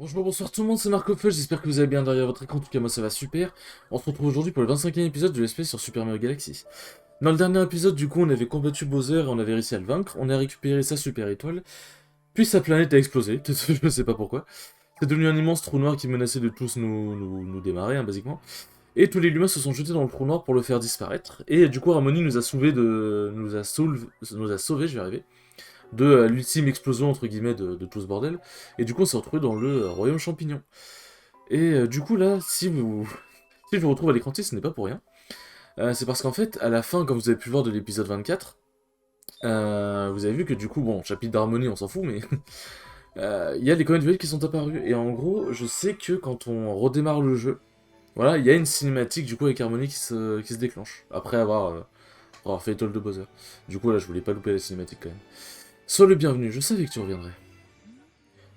Bonjour, bonsoir tout le monde, c'est Marco Feuille, j'espère que vous allez bien derrière votre écran, en tout cas moi ça va super. On se retrouve aujourd'hui pour le 25e épisode de l'espèce sur Super Mario Galaxy. Dans le dernier épisode, du coup, on avait combattu Bowser et on avait réussi à le vaincre, on a récupéré sa super étoile, puis sa planète a explosé, je sais pas pourquoi. C'est devenu un immense trou noir qui menaçait de tous nous démarrer, hein, basiquement. Et tous les humains se sont jetés dans le trou noir pour le faire disparaître, et du coup Harmony nous a sauvés, je vais arriver, de l'ultime explosion entre guillemets de tout ce bordel, et du coup on s'est retrouvé dans le royaume champignon. Et du coup là, si je vous retrouve à l'écran titre, ce n'est pas pour rien. C'est parce qu'en fait, à la fin, comme vous avez pu le voir de l'épisode 24, vous avez vu que du coup, bon, chapitre d'harmonie, on s'en fout, mais il y a les comètes violettes qui sont apparus. Et en gros, je sais que quand on redémarre le jeu, voilà, il y a une cinématique du coup avec Harmony qui se déclenche, après avoir fait Toll de Bowser. Du coup là, je voulais pas louper la cinématique quand même. Sois le bienvenu, je savais que tu reviendrais.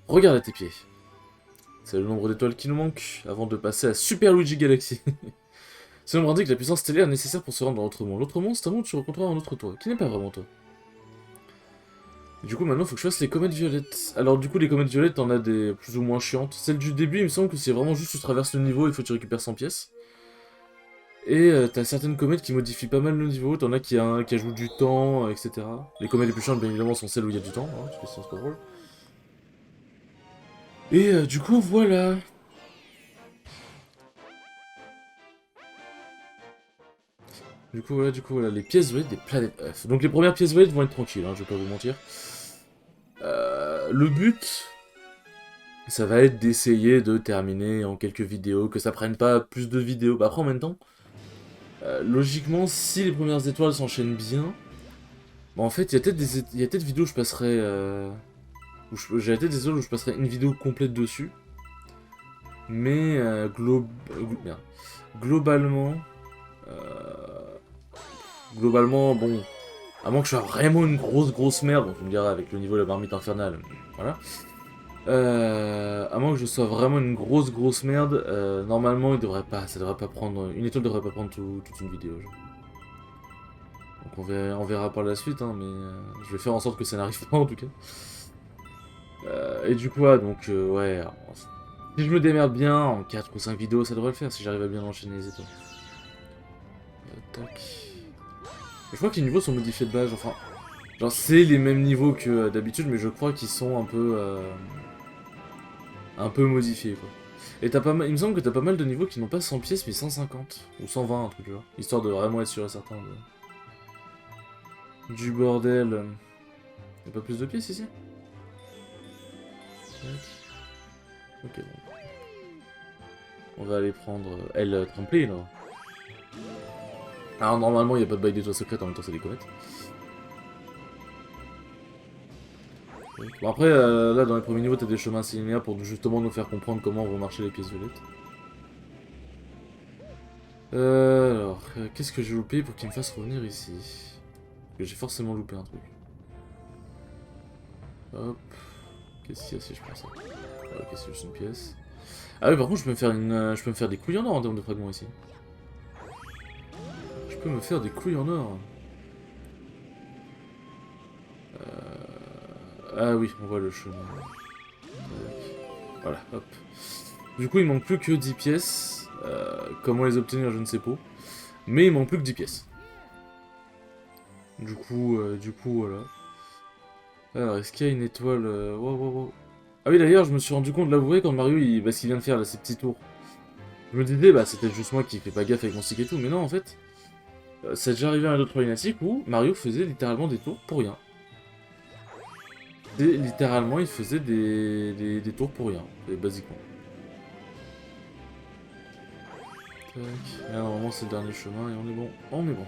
Regarde à tes pieds. C'est le nombre d'étoiles qui nous manque avant de passer à Super Luigi Galaxy. C'est nombre indique la puissance stellaire nécessaire pour se rendre dans l'autre monde. L'autre monde, c'est un monde où tu rencontreras un autre toi, qui n'est pas vraiment toi. Et du coup, maintenant, il faut que je fasse les comètes violettes. Alors, du coup, les comètes violettes, t'en as des plus ou moins chiantes. Celle du début, il me semble que c'est vraiment juste tu traverses le niveau, il faut que tu récupères 100 pièces. Et t'as certaines comètes qui modifient pas mal le niveau, t'en as qui ajoutent du temps, etc. Les comètes les plus chiantes, bien évidemment, sont celles où il y a du temps, hein, parce que sinon c'est pas drôle. Et du coup, voilà. Du coup, voilà, les pièces violettes des planètes F. Donc les premières pièces violettes vont être tranquilles, hein, je vais pas vous mentir. Le but, ça va être d'essayer de terminer en quelques vidéos, que ça prenne pas plus de vidéos. Bah après, en même temps, logiquement, si les premières étoiles s'enchaînent bien, bah en fait, il y a peut-être vidéos où je passerai... J'ai peut-être des étoiles où je passerai une vidéo complète dessus. Mais merde. Globalement... euh, Globalement, bon... À moins que je sois vraiment une grosse merde, donc tu me diras avec le niveau de la marmite infernale, voilà. À moins que je sois vraiment une grosse merde, normalement ça devrait pas prendre, une étoile devrait pas prendre toute une vidéo. Genre. Donc on verra par la suite, hein, mais je vais faire en sorte que ça n'arrive pas en tout cas. Et du coup, ouais, alors, si je me démerde bien, en 4 ou 5 vidéos, ça devrait le faire si j'arrive à bien enchaîner les étoiles. Tac. Je crois que les niveaux sont modifiés de base, enfin, genre c'est les mêmes niveaux que d'habitude, mais je crois qu'ils sont un peu modifiés quoi. Et il me semble que t'as pas mal de niveaux qui n'ont pas 100 pièces mais 150 ou 120 un truc genre, histoire de vraiment être sûr et certain du bordel. Y'a pas plus de pièces ici? Ok bon. On va aller prendre elle trampoline. Hein. Alors normalement il y a pas de bail d'étoiles secrètes, en même temps c'est des comètes. Bon après là dans les premiers niveaux t'as des chemins assez linéaires pour justement nous faire comprendre comment vont marcher les pièces violettes. Alors, qu'est-ce que j'ai loupé pour qu'il me fasse revenir ici? Parce que j'ai forcément loupé un truc. Hop. Qu'est-ce qu'il y a si je prends ça? Ok, c'est juste une pièce. Ah oui, par contre, je peux me faire des couilles en or en termes de fragments ici. Je peux me faire des couilles en or. Ah oui, on voit le chemin. Voilà, hop. Du coup, il manque plus que 10 pièces. Comment les obtenir, je ne sais pas. Mais il manque plus que 10 pièces. Du coup, voilà. Alors, est-ce qu'il y a une étoile wow, wow, wow. Ah oui, d'ailleurs, je me suis rendu compte, là, vous voyez, quand Mario, ce qu'il vient de faire, là, ses petits tours. Je me disais, bah, c'était juste moi qui fais pas gaffe avec mon stick et tout, mais non, en fait, c'est déjà arrivé à un autre problématique où Mario faisait littéralement des tours pour rien. Littéralement, il faisait des tours pour rien, basiquement. Tac. Et là, normalement, c'est le dernier chemin et on est bon. On est bon.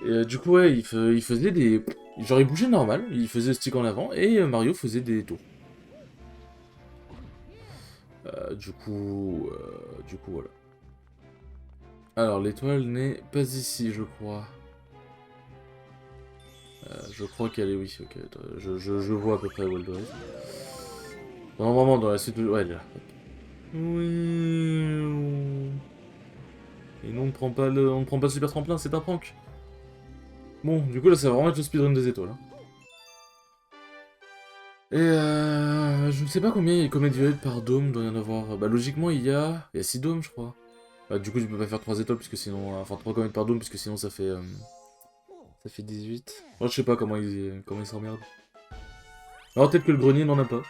Et du coup, ouais, il faisait des... Genre, il bougeait normal, il faisait stick en avant, et Mario faisait des tours. Du coup, voilà. Alors, l'étoile n'est pas ici, je crois. Je crois qu'elle est... Oui, ok. Attends, je vois à peu près où elle doit être. Normalement, dans la suite... Ouais, elle est là. Oui. Et non, on ne prend pas le super tremplin, c'est un prank. Bon, du coup, là, ça va vraiment être le speedrun des étoiles. Hein. Et je ne sais pas combien il y a de comètes violettes par dôme, doit y en avoir. Bah logiquement il y a 6 dômes je crois. Bah du coup tu peux pas faire 3 étoiles puisque sinon... Enfin 3 comètes par dôme puisque sinon ça fait... Ça fait 18. Moi je sais pas comment ils s'emmerdent. Alors peut-être que le grenier n'en a pas.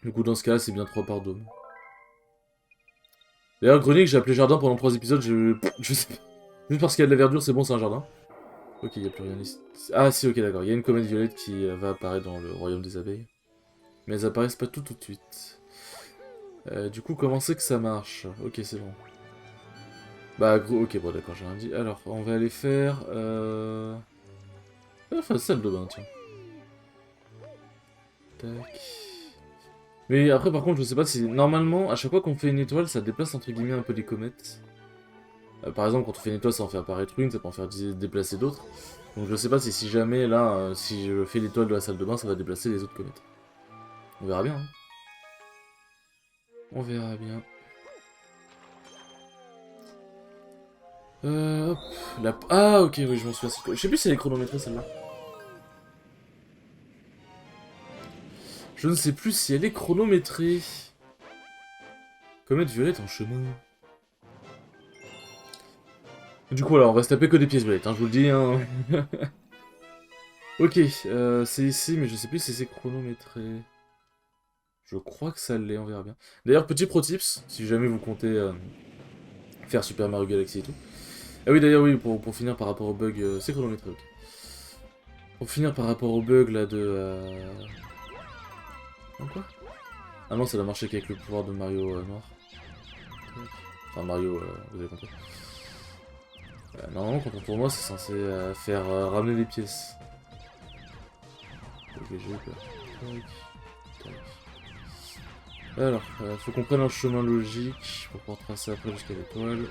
Du coup dans ce cas c'est bien 3 par dôme. D'ailleurs le grenier que j'ai appelé jardin pendant 3 épisodes, je sais pas. Juste parce qu'il y a de la verdure c'est bon c'est un jardin. Ok il n'y a plus rien ici. Ah si ok d'accord, il y a une comète violette qui va apparaître dans le royaume des abeilles. Mais elles apparaissent pas tout de suite. Du coup comment c'est que ça marche? Ok c'est bon. Bah gros ok bon d'accord j'ai rien dit. Alors on va aller faire... Enfin salle de bain tiens. Tac. Mais après, par contre, je sais pas si... Normalement, à chaque fois qu'on fait une étoile, ça déplace entre guillemets un peu les comètes. Par exemple, quand on fait une étoile, ça en fait apparaître une, ça peut en faire déplacer d'autres. Donc je sais pas si jamais, là, si je fais l'étoile de la salle de bain, ça va déplacer les autres comètes. On verra bien. Hein. On verra bien. Hop. Ah, ok, oui, je m'en souviens. Je sais plus si elle est chronométrée, celle-là. Je ne sais plus si elle est chronométrée. Comète violette en chemin. Du coup, alors, on va se taper que des pièces violettes, hein, je vous le dis. Hein. Ok, c'est ici, mais je sais plus si c'est chronométré. Je crois que ça l'est, on verra bien. D'ailleurs, petit pro tips, si jamais vous comptez faire Super Mario Galaxy et tout. Ah oui, d'ailleurs, oui, pour finir par rapport au bug, c'est chronométré, ok. Pour finir par rapport au bug là de... Quoi? Ah non, ça doit marcher qu'avec le pouvoir de Mario noir. Enfin, Mario, vous avez compris. Normalement, quand on tournoie, c'est censé faire ramener les pièces. Ok, j'ai eu peur. Tac, tac. Alors, faut qu'on prenne un chemin logique pour pouvoir tracer après jusqu'à l'étoile.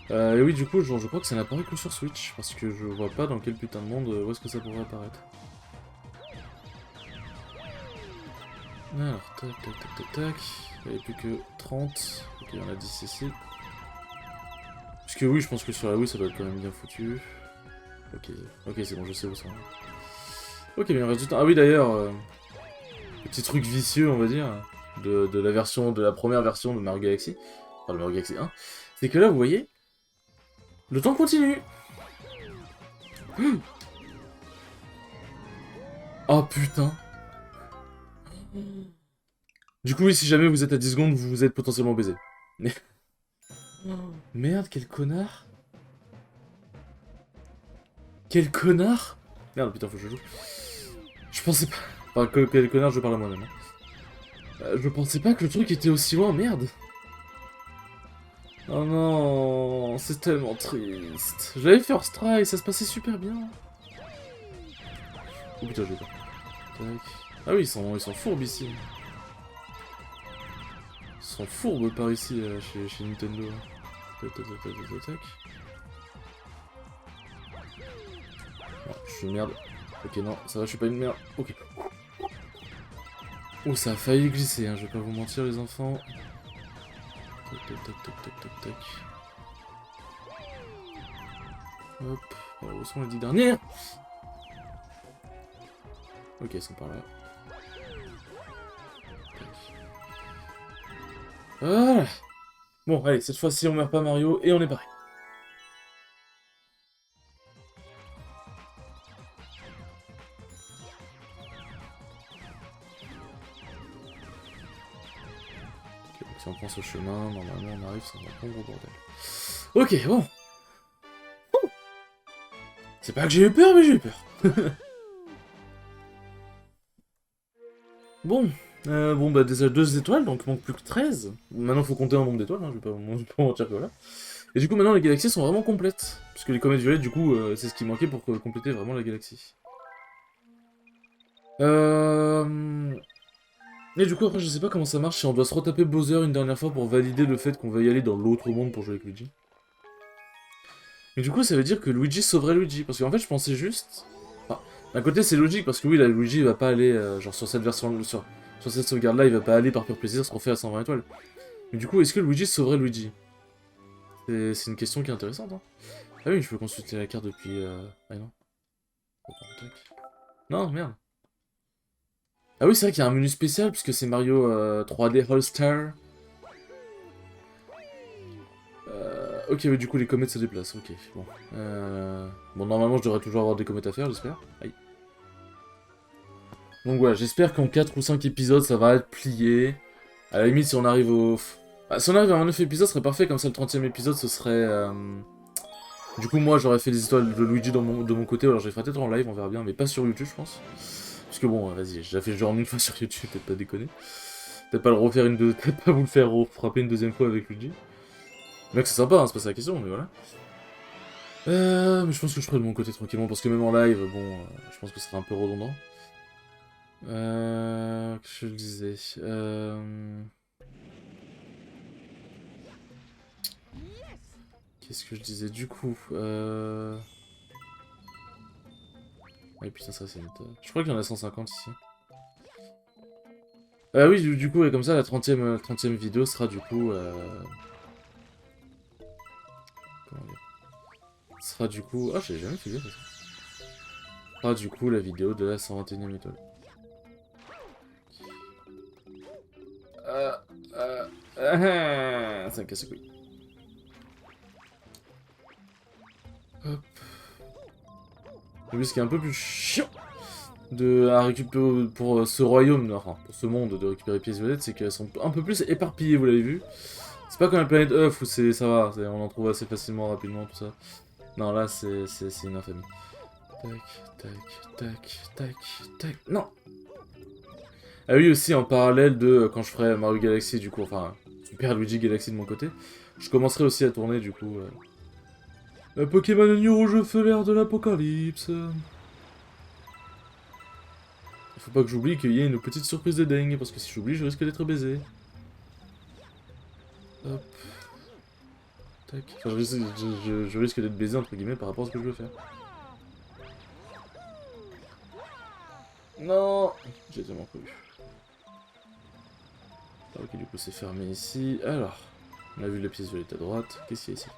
Et oui, du coup, genre, je crois que ça n'apparaît que sur Switch, parce que je vois pas dans quel putain de monde où est-ce que ça pourrait apparaître. Alors, tac, tac, tac, tac, tac. Il n'y avait plus que 30. Ok, il y en a 10 ici. Parce que oui, je pense que sur la Wii, ça doit être quand même bien foutu. Ok, ok, c'est bon, je sais où ça va. Ok, mais il reste du temps. Ah oui, d'ailleurs, petit truc vicieux, on va dire, de la première version de Mario Galaxy, enfin de Mario Galaxy 1, c'est que là, vous voyez, le temps continue. Oh putain. Du coup, oui, si jamais vous êtes à 10 secondes, vous êtes potentiellement baisé. Mais... Merde, quel connard. Quel connard. Merde, putain, faut que je joue. Je pensais pas... Enfin, quel connard, je parle à moi-même. Je pensais pas que le truc était aussi loin, merde. Oh non, c'est tellement triste. J'avais first try, ça se passait super bien. Oh putain, j'ai pas. Tac. Ah oui, ils sont fourbes ici. Ils sont fourbes par ici, chez Nintendo. Tac, tac, tac, tac, tac, tac. Non, je suis une merde. Ok, non, ça va, je suis pas une merde. Ok. Oh, ça a failli glisser, hein, je vais pas vous mentir, les enfants. Tac, tac, tac, tac, tac, tac, tac. Hop. Alors, où sont les 10 dernières? Ok, ils sont par là. Tac. Voilà. Bon, allez, cette fois-ci, on meurt pas Mario, et on est pareil. Ok, donc si on prend ce chemin, normalement on arrive sans un gros bordel. Ok, bon. C'est pas que j'ai eu peur, mais j'ai eu peur. Bon, bon bah déjà 2 étoiles, donc il manque plus que 13. Maintenant faut compter un nombre d'étoiles, hein, je vais pas vous mentir que voilà. Et du coup maintenant les galaxies sont vraiment complètes. Puisque les comètes violettes du coup c'est ce qui manquait pour compléter vraiment la galaxie. Et du coup après je sais pas comment ça marche, si on doit se retaper Bowser une dernière fois pour valider le fait qu'on va y aller dans l'autre monde pour jouer avec Luigi. Mais du coup ça veut dire que Luigi sauverait Luigi, parce qu'en fait je pensais juste... Enfin, d'un côté c'est logique, parce que oui là Luigi va pas aller, genre sur cette version, sur cette sauvegarde là il va pas aller par pur plaisir se refaire à 120 étoiles. Mais du coup est-ce que Luigi sauverait Luigi? C'est une question qui est intéressante hein. Ah oui je peux consulter la carte depuis... Ah non. Attends, tac. Non, merde. Ah oui, c'est vrai qu'il y a un menu spécial, puisque c'est Mario 3D All-Star. Ok, mais du coup, les comètes se déplacent, ok, bon. Bon, normalement, je devrais toujours avoir des comètes à faire, j'espère. Aïe. Donc voilà, j'espère qu'en 4 ou 5 épisodes, ça va être plié. À la limite, si on arrive au... Ah, si on arrive à un 9 épisodes, ce serait parfait, comme ça, le 30e épisode, ce serait... Du coup, moi, j'aurais fait les étoiles de Luigi de mon côté, alors je les ferai peut-être en live, on verra bien, mais pas sur YouTube, je pense. Parce que bon, vas-y, j'ai déjà fait genre une fois sur YouTube, peut-être pas déconner. Peut-être pas le refaire peut-être pas vous le faire frapper une deuxième fois avec Luigi. Bien que c'est sympa, hein, c'est pas ça la question, mais voilà. Mais je pense que je ferai de mon côté tranquillement, parce que même en live, bon, je pense que ce serait un peu redondant. Qu'est-ce que je disais Qu'est-ce que je disais du coup Ah putain, ça c'est une... Je crois qu'il y en a 150 ici. Ah oui, du coup, et comme ça, la 30e vidéo sera du coup... Comment dire Sera du coup... Ah, j'ai jamais fait gaffe à ça. Sera du coup la vidéo de la 121e étoile. Ça me casse les couilles. Hop. Et ce qui est un peu plus chiant à récupérer pour ce royaume, enfin pour ce monde de récupérer pièces violettes, c'est qu'elles sont un peu plus éparpillées, vous l'avez vu. C'est pas comme la planète Earth où ça va, on en trouve assez facilement, rapidement, tout ça. Non, là c'est une infamie. Tac, tac, tac, tac, tac, non. Ah oui, aussi en parallèle de quand je ferai Mario Galaxy, du coup, enfin Super Luigi Galaxy de mon côté, je commencerai aussi à tourner du coup... Pokémon New Rouge Feu Vert de l'Apocalypse. Il faut pas que j'oublie qu'il y ait une petite surprise de dingue, parce que si j'oublie, je risque d'être baisé. Hop. Tac. Enfin, je risque d'être baisé, entre guillemets, par rapport à ce que je veux faire. Non. J'ai tellement cru. Ok, du coup, c'est fermé ici. Alors, on a vu la pièce violette à droite. Qu'est-ce qu'il y a ici?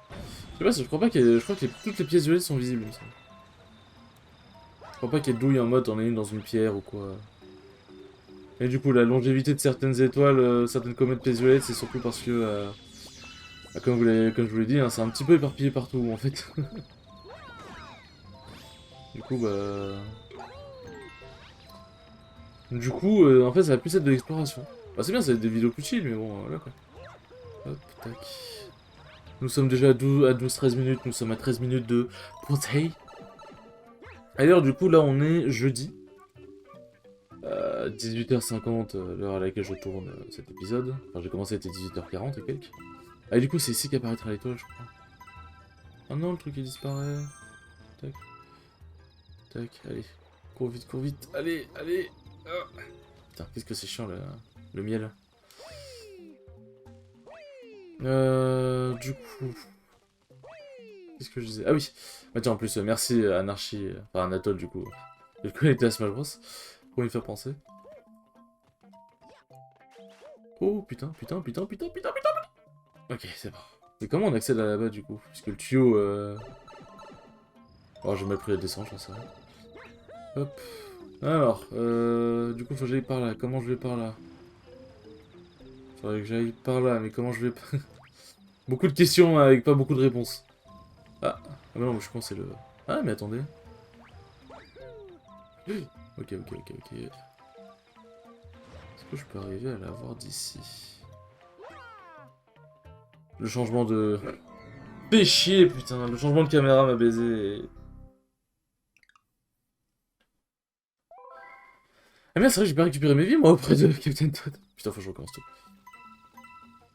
Je sais pas, je crois pas qu'il y ait... Je crois que toutes les pièces violettes sont visibles, il me semble. Je crois pas qu'il y ait douille en mode, t'en as une dans une pierre ou quoi. Et du coup, la longévité de certaines étoiles, certaines comètes pièces violettes, c'est surtout parce que... Bah, comme je vous l'ai dit, hein, c'est un petit peu éparpillé partout, en fait. Du coup, bah... Du coup, en fait, ça va plus être de l'exploration. Bah, c'est bien, ça va être des vidéos plus chill, mais bon, voilà, quoi. Hop, tac. Nous sommes déjà à 12-13 minutes, nous sommes à 13 minutes de Hey. D'ailleurs, du coup, là, on est jeudi. 18h50, l'heure à laquelle je tourne cet épisode. Enfin, j'ai commencé, c'était 18h40 et quelques. Ah, du coup, c'est ici qu'apparaîtra l'étoile, je crois. Ah non, le truc, il disparaît. Tac. Tac, allez. Cours vite. Allez, allez. Ah. Putain, qu'est-ce que c'est chiant, le miel. Du coup... Qu'est-ce que je disais? Ah oui. Bah tiens, en plus, merci Anarchy, enfin Anatole, du coup, de le connecter à Smash Bros. Pour me faire penser. Oh, putain, putain, putain, putain, putain, putain. Ok, c'est bon. Mais comment on accède à là-bas, du coup? Parce que le tuyau, Oh, j'ai mal pris la descente, j'en sais rien. Hop. Alors, du coup, faut que j'aille par là. Comment je vais par là? Faudrait que j'aille par là, mais comment je vais... Beaucoup de questions avec pas beaucoup de réponses. Ah, mais non, mais je pense que c'est le... Ah, mais attendez. Ok, ok, ok, ok. Est-ce que je peux arriver à la voir d'ici? Le changement de... Fais chier, putain, le changement de caméra m'a baisé. Ah merde, c'est vrai que j'ai pas récupéré mes vies, moi, auprès de Captain Toad. Putain, faut que je recommence tout.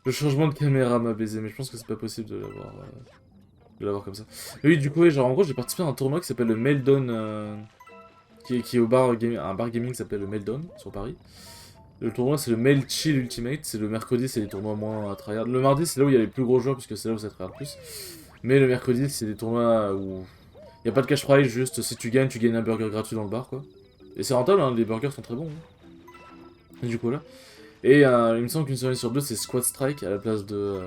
Le changement de caméra m'a baisé, mais je pense que c'est pas possible de l'avoir comme ça. Et oui, du coup, ouais, genre, en gros, j'ai participé à un tournoi qui s'appelle le Meltdown, qui est au bar, un bar gaming qui s'appelle le Meltdown, sur Paris. Le tournoi, c'est le Mel Chill Ultimate, c'est le mercredi, c'est les tournois moins tryhard. Le mardi, c'est là où il y a les plus gros joueurs, puisque c'est là où ça tryhard plus. Mais le mercredi, c'est des tournois où il n'y a pas de cash prize, juste si tu gagnes un burger gratuit dans le bar, quoi. Et c'est rentable, hein, les burgers sont très bons. Hein. Et du coup, là. Et il me semble qu'une semaine sur deux, c'est Squad Strike à la place de...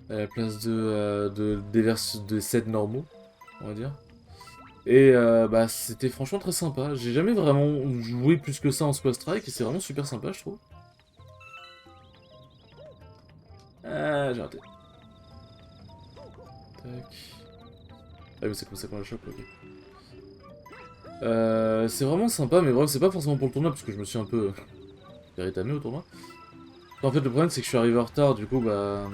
à la place des sets normaux, on va dire. Et bah c'était franchement très sympa. J'ai jamais vraiment joué plus que ça en Squad Strike et c'est vraiment super sympa je trouve. Ah j'ai raté. Tac. Ah mais c'est comme ça qu'on la chope, ok. C'est vraiment sympa mais bref c'est pas forcément pour le tournoi parce que je me suis un peu rétamé au tournoi. En fait le problème c'est que je suis arrivé en retard du coup bah...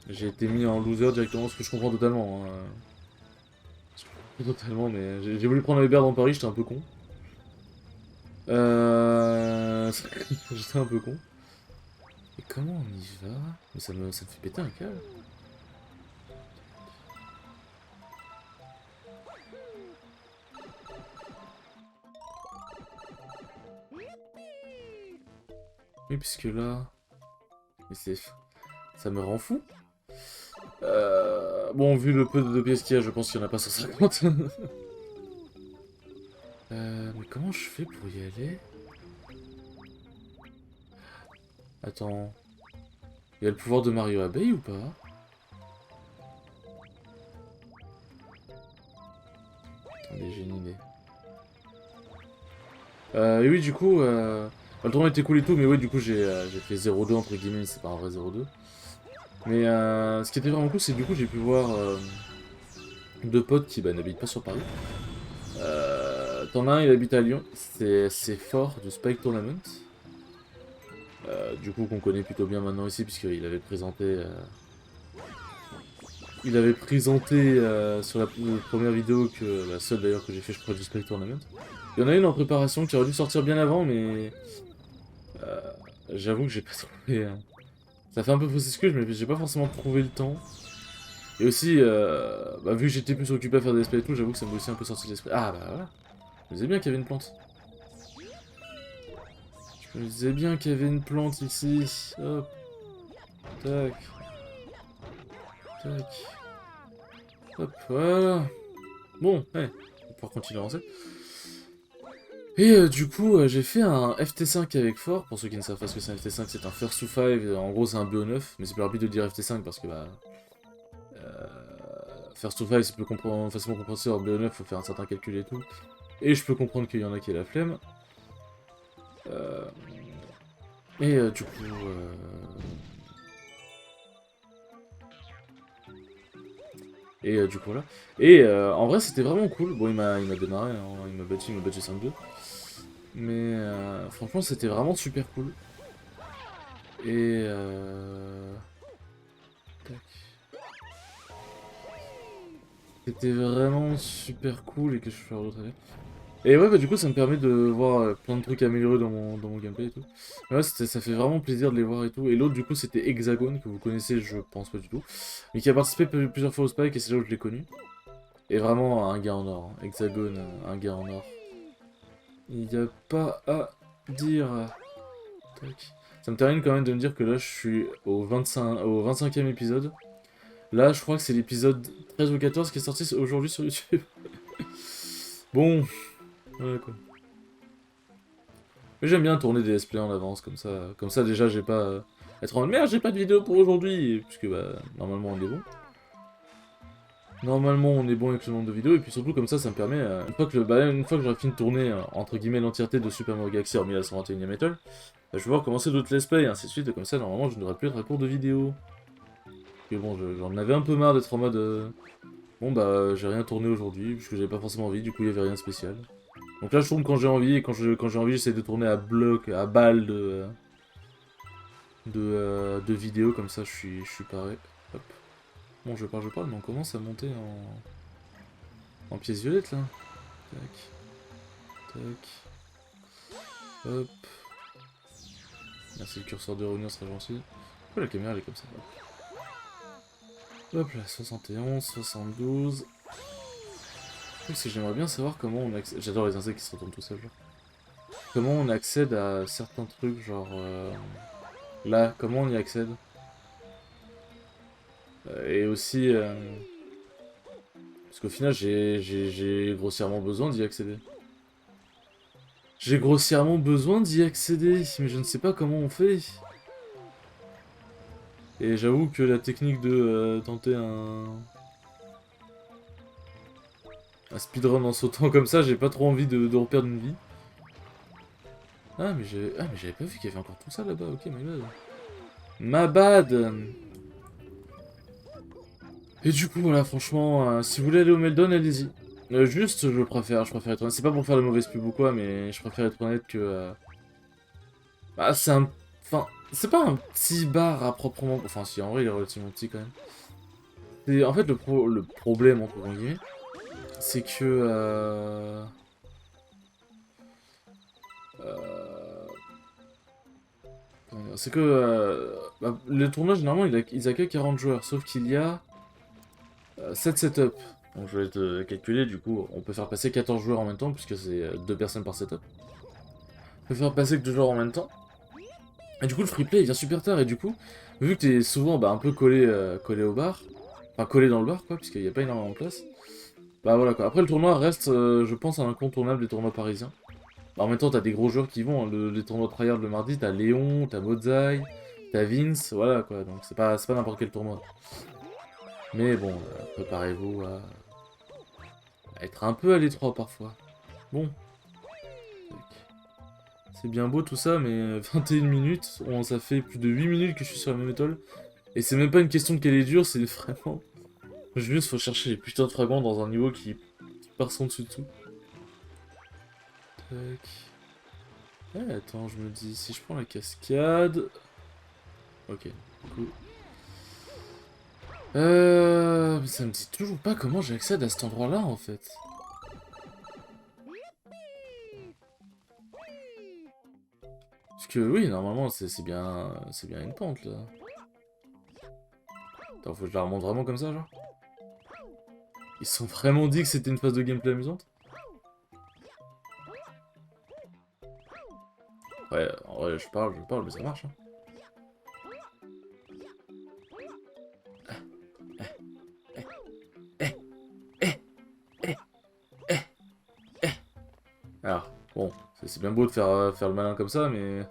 j'ai été mis en loser directement ce que je comprends totalement. Hein. Je comprends totalement mais j'ai voulu prendre les berres dans Paris, j'étais un peu con. J'étais un peu con. Et comment on y va? Mais ça me fait péter un câble. Oui, puisque là... Mais c'est... Ça me rend fou. Bon, vu le peu de pièces qu'il y a, je pense qu'il n'y en a pas 150. Mais comment je fais pour y aller? Attends... Il y a le pouvoir de Mario Abeille ou pas? Attendez, j'ai une idée. Et oui, du coup... Le tournoi était cool et tout, mais oui, du coup, j'ai fait 0-2 entre guillemets, c'est pas un vrai 0-2. Mais ce qui était vraiment cool, c'est que du coup, j'ai pu voir deux potes qui bah, n'habitent pas sur Paris. T'en as un, il habite à Lyon, c'est fort du Spike Tournament. Du coup, qu'on connaît plutôt bien maintenant ici, puisqu'il avait présenté. Il avait présenté sur la première vidéo, que la seule d'ailleurs que j'ai fait, je crois, du Spike Tournament. Il y en a une en préparation qui aurait dû sortir bien avant, mais. euh, J'avoue que j'ai pas trouvé. Ça fait un peu fausse excuse, mais j'ai pas forcément trouvé le temps. Et aussi, bah, vu que j'étais plus occupé à faire des displays et tout, j'avoue que ça m'a aussi un peu sorti de l'esprit. Ah bah voilà, je me disais bien qu'il y avait une plante. Je me disais bien qu'il y avait une plante ici. Hop, tac, tac, hop, voilà. Bon, ouais, on va pouvoir continuer à avancer. Et du coup, j'ai fait un FT5 avec Fort. Pour ceux qui ne savent pas ce que c'est un FT5, c'est un First to 5. En gros, c'est un BO9, mais c'est plus rapide de dire FT5 parce que bah. First to 5, c'est plus facilement compréhensible. En BO9, faut faire un certain calcul et tout. Et je peux comprendre qu'il y en a qui aient la flemme. Euh, Et du coup... du coup, voilà. Et en vrai, c'était vraiment cool. Bon, il m'a démarré, hein, il m'a battu 5-2. Mais franchement, c'était vraiment super cool. Et... tac. C'était vraiment super cool. Et que je fais d'autre avec. Et ouais, bah du coup, ça me permet de voir plein de trucs améliorés dans mon gameplay et tout. Mais ouais, ça fait vraiment plaisir de les voir et tout. Et l'autre, du coup, c'était Hexagone, que vous connaissez, je pense pas du tout. Mais qui a participé plusieurs fois au Spike, et c'est là où je l'ai connu. Et vraiment, un gars en or. Hein. Hexagone, un gars en or. Il n'y a pas à dire. Tac. Ça me termine quand même de me dire que là, je suis au 25e épisode. Là, je crois que c'est l'épisode 13 ou 14 qui est sorti aujourd'hui sur YouTube. Bon, voilà quoi. Mais j'aime bien tourner des let's play en avance, comme ça. Comme ça, déjà, j'ai pas... être en mode merde, j'ai pas de vidéo pour aujourd'hui. Puisque, bah, normalement, on est bon. Normalement, on est bon avec ce nombre de vidéos. Et puis surtout, comme ça me permet... une fois que j'aurai fini de tourner, entre guillemets, l'entièreté de Super Mario Galaxy, hormis la 121ème étoile, bah, je vais pouvoir commencer d'autres let's play, et ainsi de suite. Et comme ça, normalement, je ne devrais plus être à court de vidéos. Et bon, j'en avais un peu marre d'être en mode... bon, bah, j'ai rien tourné aujourd'hui, puisque j'avais pas forcément envie. Du coup, il y avait rien de spécial. Donc là, je tourne quand j'ai envie, et quand j'ai envie, j'essaie de tourner à bloc, à balle de vidéos, comme ça, je suis paré. Hop. Bon, je parle, mais on commence à monter en pièces violettes, là. Tac, tac, hop. Merci le curseur de revenir, ce sera gentil. Pourquoi la caméra, elle est comme ça? Hop là, 71, 72... Parce que j'aimerais bien savoir comment on accède... J'adore les insectes qui se retournent tout seuls, genre. Comment on accède à certains trucs, genre... Là, comment on y accède? Et aussi... Parce qu'au final, j'ai grossièrement besoin d'y accéder. J'ai grossièrement besoin d'y accéder, mais je ne sais pas comment on fait. Et j'avoue que la technique de tenter un... un speedrun en sautant comme ça, j'ai pas trop envie de reperdre une vie. Ah, mais j'avais pas vu qu'il y avait encore tout ça là-bas, ok, my bad. Ma bad. Et du coup, voilà, franchement, si vous voulez aller au Meldon, allez-y. Juste, je préfère être honnête. C'est pas pour faire de mauvaise pub ou quoi, mais je préfère être honnête que... Bah, c'est un... Enfin, c'est pas un petit bar à proprement... Enfin, si, en vrai, il est relativement petit quand même. Et en fait, le problème, entre guillemets, c'est que... euh, c'est que... bah, le tournoi, généralement, ils accueillent 40 joueurs, sauf qu'il y a 7 setups. Donc je vais te calculer, du coup, on peut faire passer 14 joueurs en même temps, puisque c'est 2 personnes par setup. On peut faire passer que 2 joueurs en même temps. Et du coup, le free play il vient super tard, et du coup, vu que t'es souvent un peu collé au bar, enfin collé dans le bar, quoi, puisqu'il n'y a pas énormément de place, bah voilà quoi. Après, le tournoi reste, je pense, un incontournable des tournois parisiens. Bah, en même temps, t'as des gros joueurs qui vont, hein. Les tournois de tryhard le mardi, t'as Léon, t'as Mozai, t'as Vince, voilà quoi, donc c'est pas n'importe quel tournoi. Mais bon, préparez-vous à être un peu à l'étroit parfois. Bon. C'est bien beau tout ça, mais 21 minutes, ça fait plus de 8 minutes que je suis sur la même étoile. Et c'est même pas une question de qu'elle est dure, c'est vraiment... Juste faut chercher les putains de fragments dans un niveau qui part sans dessus de tout. Tac. Eh, attends, je me dis, si je prends la cascade... Ok, du coup... Mais ça me dit toujours pas comment j'accède à cet endroit-là, en fait. Parce que oui, normalement, c'est bien une pente, là. Attends, faut que je la remonte vraiment comme ça, genre? Ils se sont vraiment dit que c'était une phase de gameplay amusante? Ouais, en vrai, je parle, mais ça marche, hein. Alors, bon, c'est bien beau de faire le malin comme ça, mais...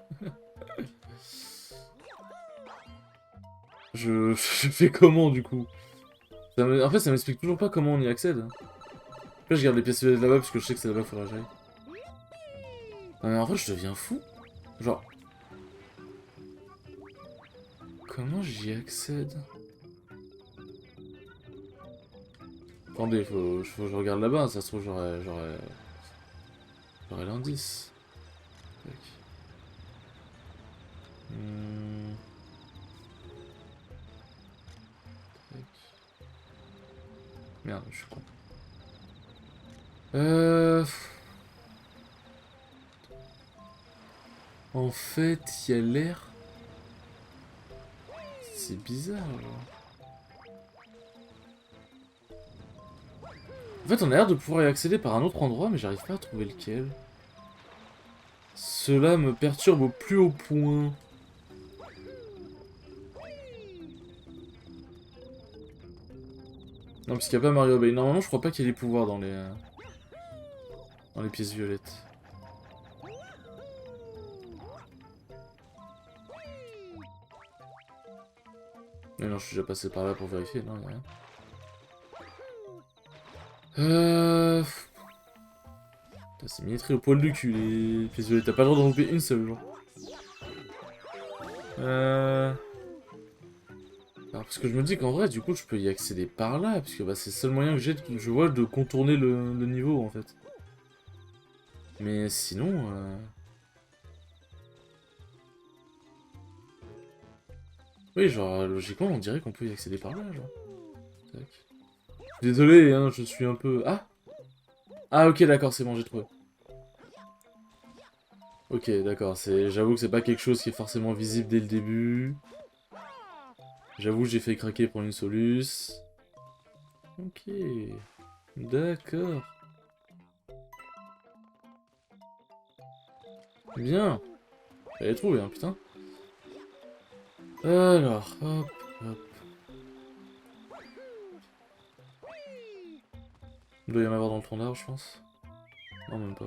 je fais comment, du coup? En fait, ça m'explique toujours pas comment on y accède. Après, je garde les pièces violettes là-bas, parce que je sais que c'est là-bas qu'il faudra que j'aille. Non, mais en vrai, je deviens fou. Genre... Comment j'y accède? Attendez, faut que je regarde là-bas, ça se trouve, j'aurais l'indice. Tac. Hmm, tac. Merde, je suis con. Euh... En fait, il y a l'air... C'est bizarre, genre. En fait, on a l'air de pouvoir y accéder par un autre endroit, mais j'arrive pas à trouver lequel. Cela me perturbe au plus haut point. Non, parce qu'il n'y a pas Mario Bay. Normalement, je crois pas qu'il y ait les pouvoirs dans les pièces violettes. Mais non, je suis déjà passé par là pour vérifier. Non, y'a rien. Putain, c'est millimétré au poil de cul, les pièces violettes. T'as pas le droit d'en louper une seule, genre. Alors, parce que je me dis qu'en vrai, du coup, je peux y accéder par là, parce que bah, c'est le seul moyen que je vois de contourner le niveau, en fait. Mais sinon... Oui, genre, logiquement, on dirait qu'on peut y accéder par là, genre. Tac. Désolé, hein, je suis un peu... Ah! Ah, ok, d'accord, c'est bon, j'ai trouvé. Ok, d'accord, j'avoue que c'est pas quelque chose qui est forcément visible dès le début. J'avoue, j'ai fait craquer pour une soluce. Ok. D'accord. Bien. J'avais trouvé, hein, putain. Alors, hop, hop. Il doit y en avoir dans le tronc d'arbre, je pense. Non, même pas.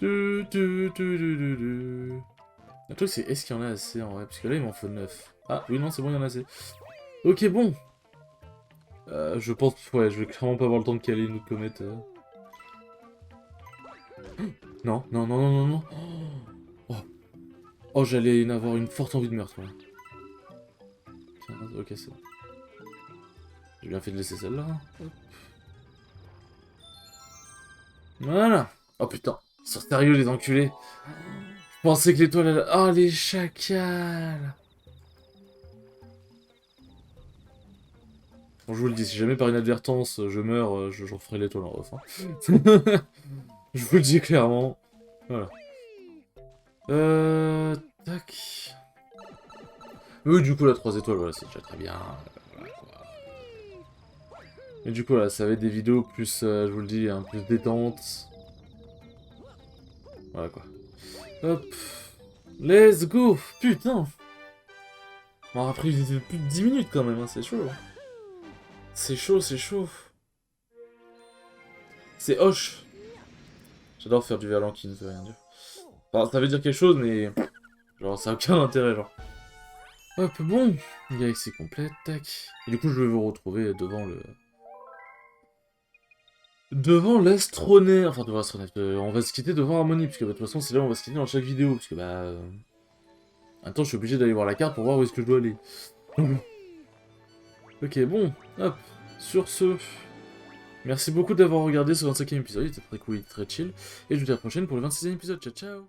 Le truc, c'est est-ce qu'il y en a assez en vrai? Parce que là, il m'en faut 9. Ah, oui, non, c'est bon, il y en a assez. Ok, bon. Je pense, ouais, je vais clairement pas avoir le temps de caler une autre comète. Non, non, non, non, non, non. Oh, oh, j'allais avoir une forte envie de meurtre, là. 15, ok, c'est bon. J'ai bien fait de laisser celle-là. Hop. Voilà. Oh putain, ils sont sérieux les enculés. Je pensais que l'étoile, elle... Oh, les chacals. Bon, je vous le dis, si jamais par inadvertance je meurs, je referai l'étoile en off. Hein. Je vous le dis clairement. Voilà. Tac. Oui, du coup, la 3 étoiles, voilà, c'est déjà très bien. Voilà, quoi. Et du coup, là, ça va être des vidéos plus, je vous le dis, hein, plus détente. Voilà, quoi. Hop. Let's go. Putain. On aura pris plus de 10 minutes, quand même, hein, c'est chaud. Hein. C'est chaud, c'est chaud. C'est hoche. J'adore faire du verlan qui ne veut rien dire. Enfin, ça veut dire quelque chose, mais... Genre, ça a aucun intérêt, genre. Hop, bon. Galaxie complète, tac. Et du coup, je vais vous retrouver devant le... Devant l'astronef. Enfin, devant l'astronef. On va se quitter devant Harmonie, parce que bah, de toute façon, c'est là où on va se quitter dans chaque vidéo. Parce que, bah... Attends, je suis obligé d'aller voir la carte pour voir où est-ce que je dois aller. Ok, bon. Hop. Sur ce... Merci beaucoup d'avoir regardé ce 25e épisode, il était très cool, il était très chill. Et je vous dis à la prochaine pour le 26e épisode. Ciao, ciao.